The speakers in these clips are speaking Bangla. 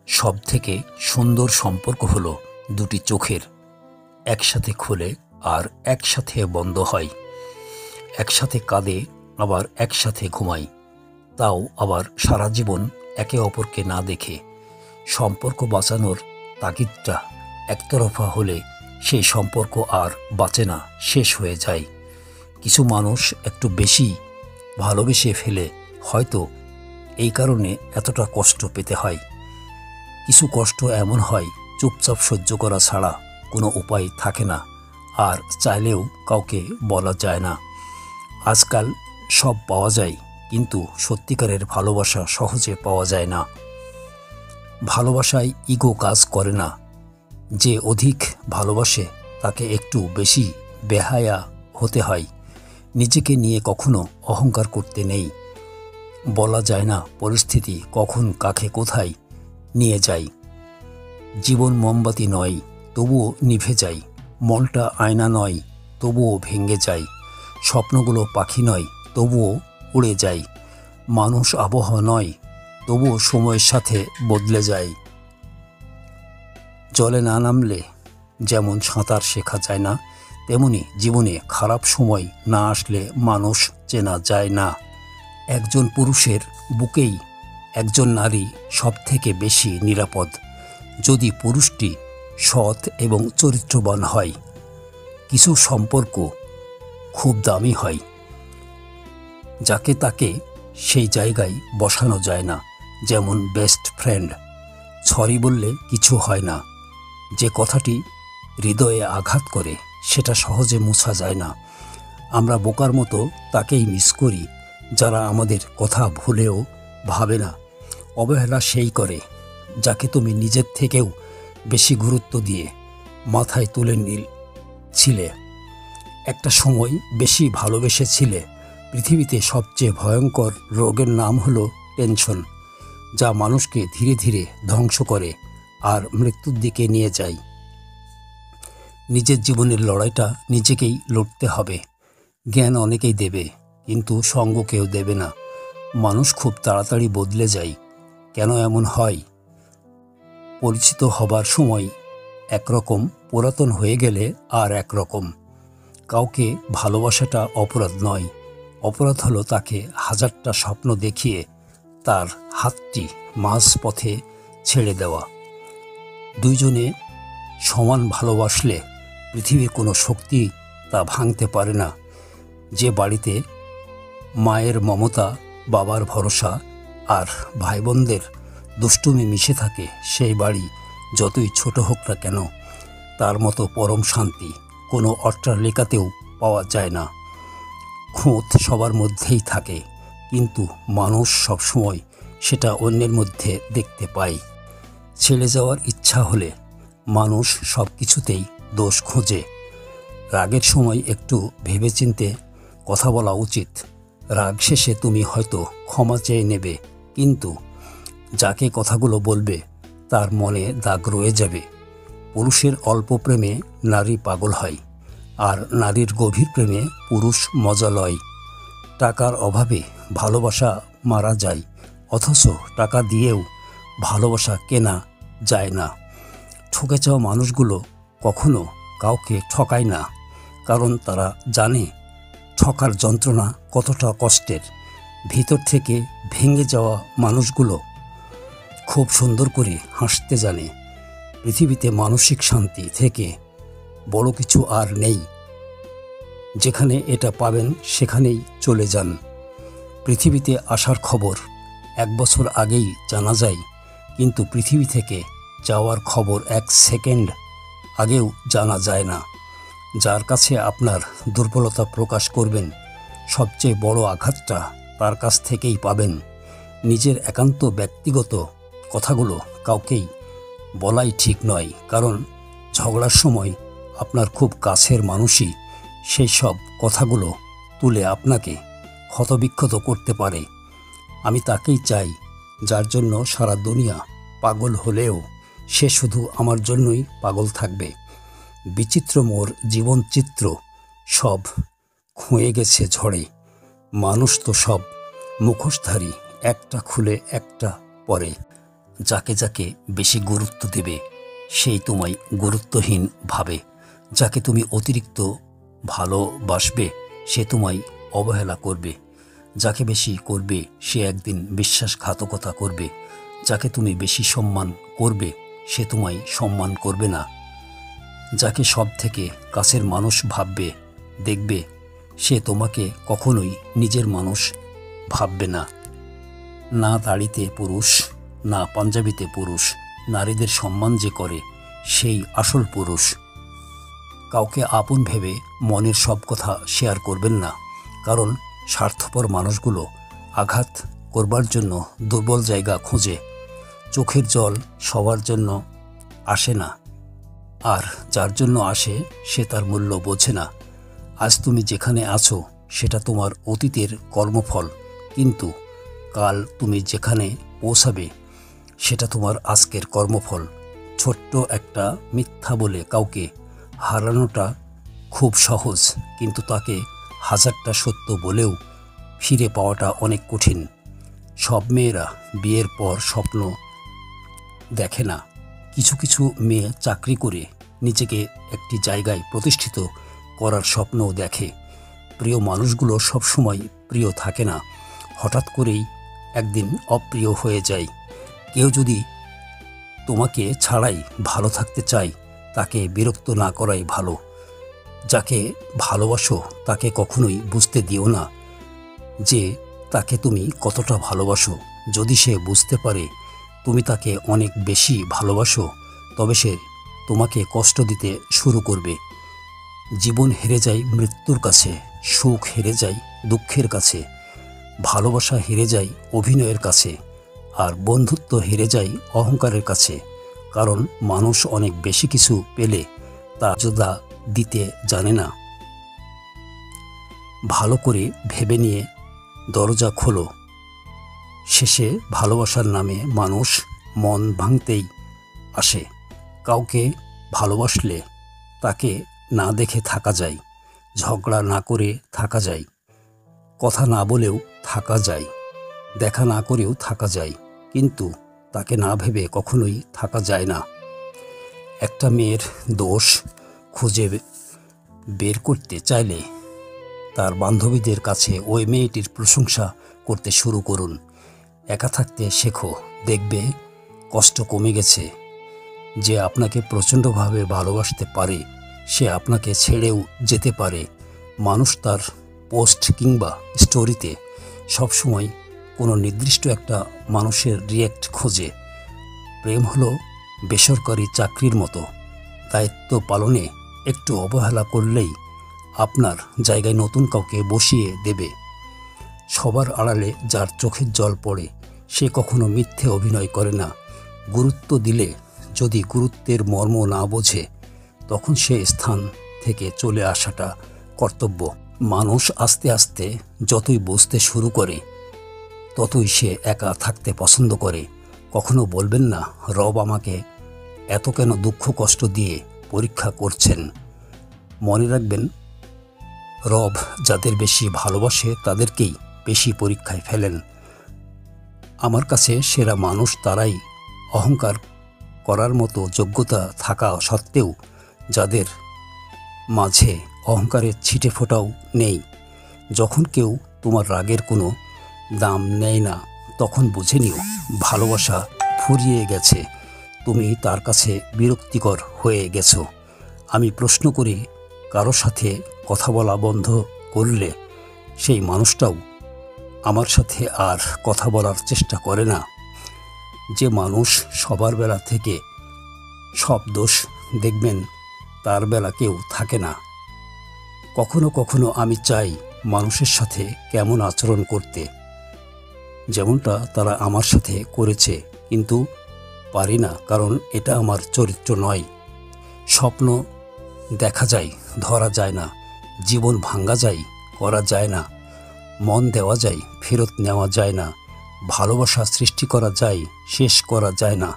সবথেকে সুন্দর সম্পর্ক হলো দুটি চোখের, একসাথে খোলে আর একসাথে বন্ধ হয়, একসাথে কাঁদে আবার একসাথে ঘুমায়, তাও আবার সারা জীবন একে অপরকে না দেখে। সম্পর্ক বাঁচানোর তাগিদটা একতরফা হলে সেই সম্পর্ক আর বাঁচে না, শেষ হয়ে যায়। কিছু মানুষ একটু বেশি ভালোবেসে ফেলে, হয়তো এই কারণে এতটা কষ্ট পেতে হয়। কিছু কষ্ট এমন হয় চুপচাপ সহ্য করা ছাড়া কোনো উপায় থাকে না, আর চাইলেও কাউকে বলা যায় না। আজকাল সব পাওয়া যায়, কিন্তু সত্যিকারের ভালোবাসা সহজে পাওয়া যায় না। ভালোবাসায় ইগো কাজ করে না। যে অধিক ভালোবাসে তাকে একটু বেশি বেহায়া হতে হয়। নিজেকে নিয়ে কখনো অহংকার করতে নেই। বলা যায় না পরিস্থিতি কখন কাকে কোথায় নিয়ে যায়। জীবন মোমবাতি নয়, তবুও নিভে যায়। মনটা আয়না নয়, তবুও ভেঙে যায়। স্বপ্নগুলো পাখি নয়, তবুও উড়ে যায়। মানুষ আবহাওয়া নয়, তবুও সময়ের সাথে বদলে যায়। জলে না নামলে যেমন সাঁতার শেখা যায় না, তেমনি জীবনে খারাপ সময় না আসলে মানুষ চেনা যায় না। একজন পুরুষের বুকেই একজন নারী সবথেকে বেশি নিরাপদ, যদি পুরুষটি সৎ এবং চরিত্রবান হয়। কিছু সম্পর্ক খুব দামি হয়, যাকে তাকে সেই জায়গায় বসানো যায় না। যেমন বেস্ট ফ্রেন্ড। সরি বললে কিছু হয় না। যে কথাটি হৃদয়ে আঘাত করে সেটা সহজে মুছা যায় না। আমরা বোকার মতো তাকেই মিস করি যারা আমাদের কথা ভুলেও ভাবে না। অবহেলা সেই করে যাকে তুমি নিজের থেকেও বেশি গুরুত্ব দিয়ে মাথায় তুলে নিয়েছিলে। একটা সময় বেশি ভালোবেসেছিলে। পৃথিবীতে সবচেয়ে ভয়ঙ্কর রোগের নাম হলো টেনশন, যা মানুষকে ধীরে ধীরে ধ্বংস করে আর মৃত্যুর দিকে নিয়ে যায়। নিজের জীবনের লড়াইটা নিজেকেই লড়তে হবে। জ্ঞান অনেকেই দেবে, কিন্তু সঙ্গ কেউ দেবে না। মানুষ খুব তাড়াতাড়ি বদলে যায়। কেন এমন হয়? পরিচিত হবার সময় একরকম, পুরাতন হয়ে গেলে আর একরকম। কাউকে ভালোবাসাটা অপরাধ নয়। অপরাধ হলো তাকে হাজারটা স্বপ্ন দেখিয়ে তার হাতটি মাঝ পথে ছেড়ে দেওয়া। দুইজনে সমান ভালোবাসলে পৃথিবীর কোনো শক্তি তা ভাঙতে পারে না। যে বাড়িতে মায়ের মমতা, বাবার ভরসা আর ভাই বোনদের দুষ্টুমি মিশে থাকে, সেই বাড়ি যতই ছোট হোক না কেন, তার মতো পরম শান্তি কোনো অট্টালিকাতেও পাওয়া যায় না। খুঁত সবার মধ্যেই থাকে, কিন্তু মানুষ সবসময় সেটা অন্যের মধ্যে দেখতে পায়। ছেড়ে যাওয়ার ইচ্ছা হলে মানুষ সব কিছুতেই দোষ খোঁজে। রাগের সময় একটু ভেবেচিন্তে কথা বলা উচিত। রাগ শেষে তুমি হয়তো ক্ষমা চেয়ে নেবে, কিন্তু যাকে কথাগুলো বলবে তার মনে দাগ রয়ে যাবে। পুরুষের অল্প প্রেমে নারী পাগল হয়, আর নারীর গভীর প্রেমে পুরুষ মজা লয়। টাকার অভাবে ভালোবাসা মারা যায়, অথচ টাকা দিয়েও ভালোবাসা কেনা যায় না। ঠকে যাওয়া মানুষগুলো কখনো কাউকে ঠকায় না, কারণ তারা জানে ঠকার যন্ত্রণা কতটা কষ্টের। ভিতর থেকে ভেঙে যাওয়া মানুষগুলো খুব সুন্দর করে হাসতে জানে। পৃথিবীতে মানসিক শান্তি থেকে বড় কিছু আর নেই। যেখানে এটা পাবেন সেখানেই চলে যান। পৃথিবীতে আসার খবর 1 বছর আগেই জানা যায়, কিন্তু পৃথিবী থেকে যাওয়ার খবর 1 সেকেন্ড আগেও জানা যায় না। যার কাছে আপনার দুর্বলতা প্রকাশ করবেন, সবচেয়ে বড় আঘাতটা তার কাছ থেকেই পাবেন। নিজের একান্ত ব্যক্তিগত কথাগুলো কাউকেই বলাই ঠিক নয়, কারণ ঝগড়ার সময় আপনার খুব কাছের মানুষই সেই সব কথাগুলো তুলে আপনাকে ক্ষতবিক্ষত করতে পারে। আমি তাকেই চাই যার জন্য সারা দুনিয়া পাগল হলেও সে শুধু আমার জন্যই পাগল থাকবে। বিচিত্র মোর জীবন চিত্র, সব হয়ে গেছে ঝড়ে। মানুষ তো সব মুখোশধারী, একটা খুলে একটা পরে। যাকে যাকে বেশি গুরুত্ব দেবে সেই তোমায় গুরুত্বহীন ভাবে। যাকে তুমি অতিরিক্ত ভালোবাসবে সে তোমায় অবহেলা করবে। যাকে বেশি করবে সে একদিন বিশ্বাসঘাতকতা করবে। যাকে তুমি বেশি সম্মান করবে সে তোমায় সম্মান করবে না। যাকে সব থেকে কাছের মানুষ ভাববে দেখবে সে তোমাকে কখনোই নিজের মানুষ ভাববে না। না দাড়িতে পুরুষ, না পাঞ্জাবিতে পুরুষ, নারীদের সম্মান যে করে সেই আসল পুরুষ। কাউকে আপন ভেবে মনের সব কথা শেয়ার করবেন না, কারণ স্বার্থপর মানুষগুলো আঘাত করবার জন্য দুর্বল জায়গা খোঁজে। চোখের জল সবার জন্য আসে না, আর যার জন্য আসে সে তার মূল্য বোঝে না। আজ তুমি যেখানে আছো সেটা তোমার অতীতের কর্মফল, কিন্তু কাল তুমি যেখানে পৌঁছাবে সেটা তোমার আজকের কর্মফল। ছোট্ট একটা মিথ্যা বলে কাউকে হারানোটা খুব সহজ, কিন্তু তাকে হাজারটা সত্য বলেও ফিরে পাওয়াটা অনেক কঠিন। সব মেয়েরা বিয়ের পর স্বপ্ন দেখে না। কিছু কিছু মেয়ে চাকরি করে নিজেকে একটি জায়গায় প্রতিষ্ঠিত করার স্বপ্নও দেখে। প্রিয় মানুষগুলো সবসময় প্রিয় থাকে না, হঠাৎ করেই একদিন অপ্রিয় হয়ে যায়। কেউ যদি তোমাকে ছাড়াই ভালো থাকতে চায় তাকে বিরক্ত না করাই ভালো। যাকে ভালোবাসো তাকে কখনোই বুঝতে দিও না যে তাকে তুমি কতটা ভালোবাসো। যদি সে বুঝতে পারে তুমি তাকে অনেক বেশি ভালোবাসো তবে সে তোমাকে কষ্ট দিতে শুরু করবে। জীবন হেরে যায় মৃত্যুর কাছে, সুখ হেরে যায় দুঃখের কাছে, ভালোবাসা হেরে যায় অভিনয়ের কাছে, আর বন্ধুত্ব হেরে যায় অহংকারের কাছে। কারণ মানুষ অনেক বেশি কিছু পেলে তা মর্যাদা দিতে জানে না। ভালো করে ভেবে নিয়ে দরজা খোলো। শেষে ভালোবাসার নামে মানুষ মন ভাঙতেই আসে। কাউকে ভালোবাসলে তাকে না দেখে থাকা যায়, ঝগড়া না করে থাকা যায়, কথা না বলেও থাকা যায়, দেখা না করেও থাকা যায়, কিন্তু তাকে না ভেবে কখনোই থাকা যায় না। একটা মেয়ের দোষ খুঁজে বের করতে চাইলে তার বান্ধবীদের কাছে ওই মেয়েটির প্রশংসা করতে শুরু করুন। একা থাকতে শেখো, দেখবে কষ্ট কমে গেছে। যে আপনাকে প্রচণ্ডভাবে ভালোবাসতে পারে সে আপনাকে ছেড়েও যেতে পারে। মানুষ তার পোস্ট কিংবা স্টোরিতে সবসময় কোনো নির্দিষ্ট একটা মানুষের রিয়্যাক্ট খোঁজে। প্রেম হলো বেসরকারি চাকরির মতো, দায়িত্ব পালনে একটু অবহেলা করলেই আপনার জায়গায় নতুন কাউকে বসিয়ে দেবে। সবার আড়ালে যার চোখের জল পড়ে সে কখনো মিথ্যে অভিনয় করে না। গুরুত্ব দিলে যদি গুরুত্বের মর্ম না বোঝে তখন সে স্থান থেকে চলে আসাটা কর্তব্য। মানুষ আস্তে আস্তে যতই বুঝতে শুরু করে ততই সে একা থাকতে পছন্দ করে। কখনো বলবেন না রব আমাকে এত কেন দুঃখ কষ্ট দিয়ে পরীক্ষা করছেন। মনে রাখবেন রব যাদের বেশি ভালোবাসে তাদেরকেই বেশি পরীক্ষায় ফেলেন। আমার কাছে সেরা মানুষ তারাই অহংকার করার মতো যোগ্যতা থাকা সত্ত্বেও যাদের মাঝে অহংকারের ছিটে ফোঁটাও নেই। যখন কেউ তোমার রাগের কোনো দাম নেয় না তখন বুঝে নিও ভালোবাসা ফুরিয়ে গেছে, তুমি তার কাছে বিরক্তিকর হয়ে গেছো। আমি প্রশ্ন করি, কারো সাথে কথা বলা বন্ধ করলে সেই মানুষটাও আমার সাথে আর কথা বলার চেষ্টা করে না। যে মানুষ সবার বেলা থেকে সব দোষ দেখবেন তার বেলা কেউ থাকে না। কখনো কখনো আমি চাই মানুষের সাথে কেমন আচরণ করতে, যেমনটা তারা আমার সাথে করেছে, কিন্তু পারি না, কারণ এটা আমার চরিত্র নয়। স্বপ্ন দেখা যায়, ধরা যায় না। জীবন ভাঙা যায়, করা যায় না। মন দেওয়া যায়, ফেরত নেওয়া যায় না। ভালোবাসা সৃষ্টি করা যায়, শেষ করা যায় না।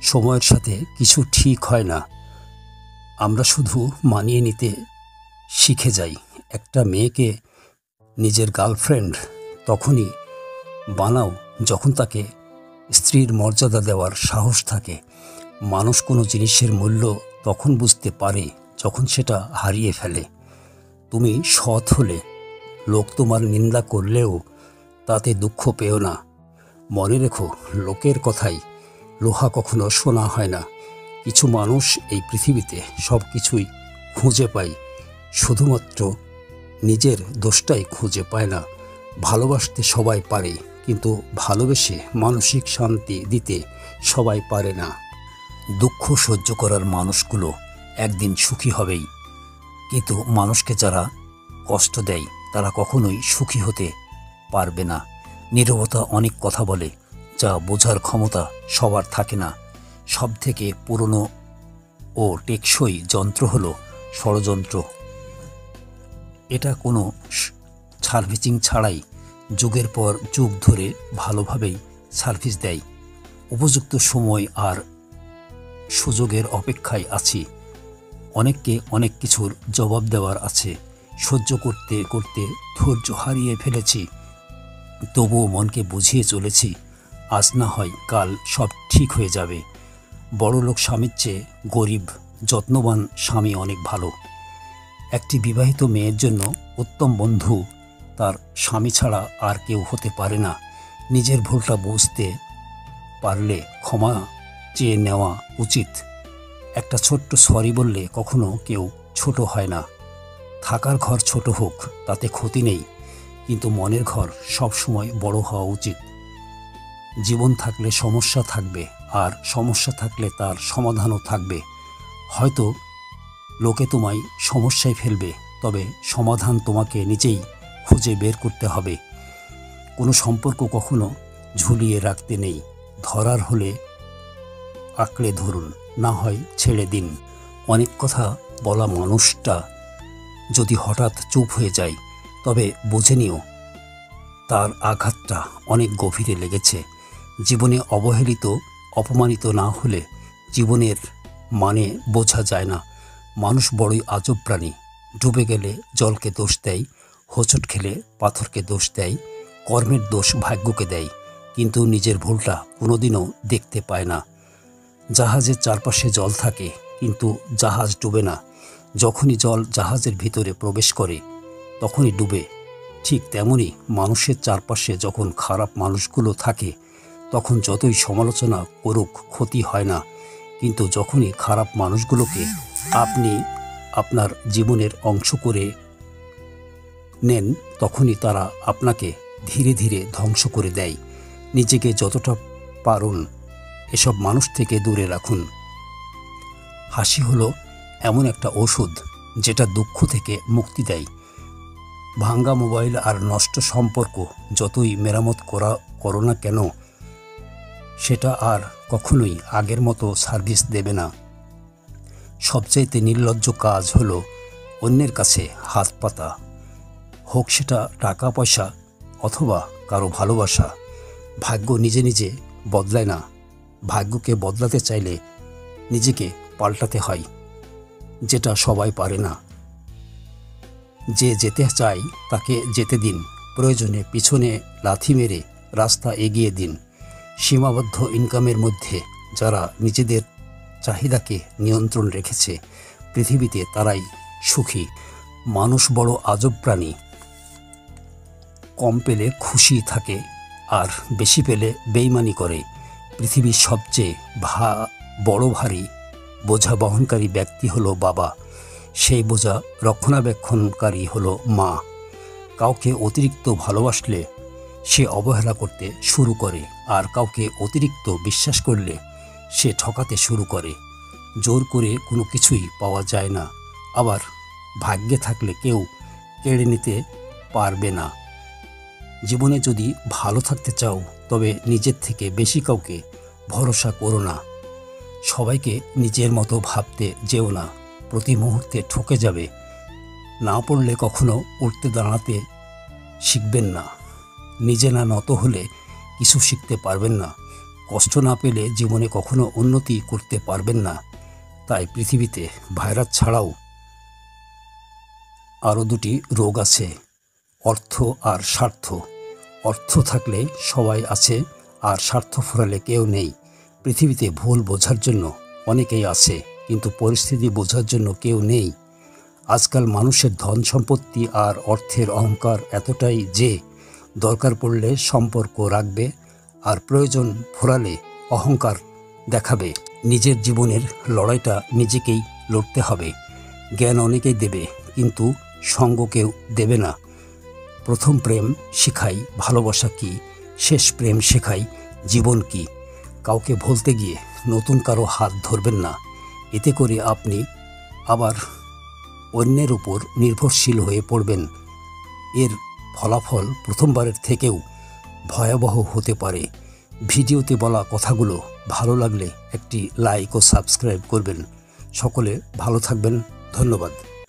সময়ের সাথে কিছু ঠিক হয় না, আমরা শুধু মানিয়ে নিতে শিখে যাই। একটা মেয়েকে নিজের গার্লফ্রেন্ড তখনই বানাও যখন তাকে স্ত্রীর মর্যাদা দেওয়ার সাহস থাকে। মানুষ কোনো জিনিসের মূল্য তখন বুঝতে পারে যখন সেটা হারিয়ে ফেলে। তুমি সৎ হলে লোক তোমার নিন্দা করলেও তাতে দুঃখ পেও না। মনে রেখো, লোকের কথাই লোহা কখনো শোনা হয় না। কিছু মানুষ এই পৃথিবীতে সব কিছুই খুঁজে পায়, শুধুমাত্র নিজের দোষটাই খুঁজে পায় না। ভালোবাসতে সবাই পারে, কিন্তু ভালোবেসে মানসিক শান্তি দিতে সবাই পারে না। দুঃখ সহ্য করার মানুষগুলো একদিন সুখী হবেই, কিন্তু মানুষকে যারা কষ্ট দেয় তারা কখনোই সুখী হতে পারবে না। নীরবতা অনেক কথা বলে, যা বোঝার ক্ষমতা সবার থাকে না। সবথেকে পুরনো ও টেকসই যন্ত্র হলো ষড়যন্ত্র। এটা কোনো সার্ভিসিং ছাড়াই যুগের পর যুগ ধরে ভালোভাবেই সার্ভিস দেয়। উপযুক্ত সময় আর সুযোগের অপেক্ষায় আছি। অনেককে অনেক কিছুর জবাব দেওয়ার আছে। সহ্য করতে করতে ধৈর্য হারিয়ে ফেলেছি, তবুও মনকে বুঝিয়ে চলেছি, আজ না হয় কাল সব ঠিক হয়ে যাবে। বড়লোক স্বামীর চেয়ে গরিব যত্নবান স্বামী অনেক ভালো। একটি বিবাহিত মেয়ের জন্য উত্তম বন্ধু তার স্বামী ছাড়া আর কেউ হতে পারে না। নিজের ভুলটা বুঝতে পারলে ক্ষমা চেয়ে নেওয়া উচিত। একটা ছোট্ট সরি বললে কখনো কেউ ছোট হয় না। থাকার ঘর ছোট হোক তাতে ক্ষতি নেই, কিন্তু মনের ঘর সবসময় বড় হওয়া উচিত। জীবন থাকলে সমস্যা থাকবে, আর সমস্যা থাকলে তার সমাধানও থাকবে। হয়তো লোকে তোমায় সমস্যায় ফেলবে, তবে সমাধান তোমাকে নিজেই খুঁজে বের করতে হবে। কোনো সম্পর্ক কখনো ঝুলিয়ে রাখতে নেই। ধরার হলে আঁকড়ে ধরুন, না হয় ছেড়ে দিন। অনেক কথা বলা মানুষটা যদি হঠাৎ চুপ হয়ে যায়, তবে বুঝে নিও তার আঘাতটা অনেক গভীরে লেগেছে। জীবনে অবহেলিত অপমানিত না হলে জীবনের মানে বোঝা যায় না। মানুষ বড়ই আজব প্রাণী। ডুবে গেলে জলকে দোষ দেয়, হোঁচট খেলে পাথরকে দোষ দেয়, কর্মের দোষ ভাগ্যকে দেয়, কিন্তু নিজের ভুলটা কোনোদিনও দেখতে পায় না। জাহাজের চারপাশে জল থাকে, কিন্তু জাহাজ ডুবে না। যখনই জল জাহাজের ভিতরে প্রবেশ করে তখনই ডুবে। ঠিক তেমনি মানুষের চারপাশে যখন খারাপ মানুষগুলো থাকে তখন যতই সমালোচনা করুক ক্ষতি হয় না, কিন্তু যখনই খারাপ মানুষগুলোকে আপনি আপনার জীবনের অংশ করে নেন তখনই তারা আপনাকে ধীরে ধীরে ধ্বংস করে দেয়। নিজেকে যতটা পারুন এসব মানুষ থেকে দূরে রাখুন। হাসি হলো এমন একটা ওষুধ যেটা দুঃখ থেকে মুক্তি দেয়। ভাঙ্গা মোবাইল আর নষ্ট সম্পর্ক যতই মেরামত করো না কেন, সেটা আর কখনোই আগের মতো সার্ভিস দেবে না। সবচাইতে নির্লজ্জ কাজ হলো অন্যের কাছে হাত পাতা, হোক সেটা টাকা পয়সা অথবা কারো ভালোবাসা। ভাগ্য নিজে নিজে বদলায় না। ভাগ্যকে বদলাতে চাইলে নিজেকে পাল্টাতে হয়, যেটা সবাই পারে না। যে যেতে চায় তাকে যেতে দিন, প্রয়োজনে পিছনে লাথি মেরে রাস্তা এগিয়ে দিন। সীমাবদ্ধ ইনকামের মধ্যে যারা নিজেদের চাহিদাকে নিয়ন্ত্রণ রেখেছে পৃথিবীতে তারাই সুখী। মানুষ বড় আজব প্রাণী। কম পেলে খুশি থাকে আর বেশি পেলে বেইমানি করে। পৃথিবীর সবচেয়ে বড় ভারী বোঝা বহনকারী ব্যক্তি হলো বাবা। সেই বোঝা রক্ষণাবেক্ষণকারী হলো মা। কাউকে অতিরিক্ত ভালোবাসলে সে অবহেলা করতে শুরু করে, আর কাউকে অতিরিক্ত বিশ্বাস করলে সে ঠকাতে শুরু করে। জোর করে কোনো কিছুই পাওয়া যায় না, আবার ভাগ্যে থাকলে কেউ কেড়ে নিতে পারবে না। জীবনে যদি ভালো থাকতে চাও তবে নিজের থেকে বেশি কাউকে ভরসা করো না। সবাইকে নিজের মতো ভাবতে যেও না, প্রতি মুহূর্তে ঠকে যাবে। না পড়লে কখনো উঠতে দাঁড়াতে শিখবেন না। নিজে না নত হলে কিছু শিখতে পারবেন না। কষ্ট না পেলে জীবনে কখনো উন্নতি করতে পারবেন না। তাই পৃথিবীতে ভাইরাস ছাড়াও আরও দুটি রোগ আছে, অর্থ আর স্বার্থ। অর্থ থাকলে সবাই আছে, আর স্বার্থ ফুরালে কেউ নেই। পৃথিবীতে ভুল বোঝার জন্য অনেকেই আছে, কিন্তু পরিস্থিতি বোঝার জন্য কেউ নেই। আজকাল মানুষের ধন সম্পত্তি আর অর্থের অহংকার এতটাই যে দরকার পড়লে সম্পর্ক রাখবে, আর প্রয়োজন ফুরালে অহংকার দেখাবে। নিজের জীবনের লড়াইটা নিজেকেই লড়তে হবে। জ্ঞান অনেকেই দেবে, কিন্তু সঙ্গ কেউ দেবে না। প্রথম প্রেম শেখাই ভালোবাসা কি, শেষ প্রেম শেখাই জীবন কি। কাউকে ভুলতে গিয়ে নতুন কারো হাত ধরবেন না, এতে করে আপনি আবার অন্যের উপর নির্ভরশীল হয়ে পড়বেন। এর ফলাফল প্রথমবারের থেকেও ভয়াবহ হতে পারে। ভিডিওতে বলা কথাগুলো ভালো লাগলে একটি লাইক ও সাবস্ক্রাইব করবেন। সকলে ভালো থাকবেন। ধন্যবাদ।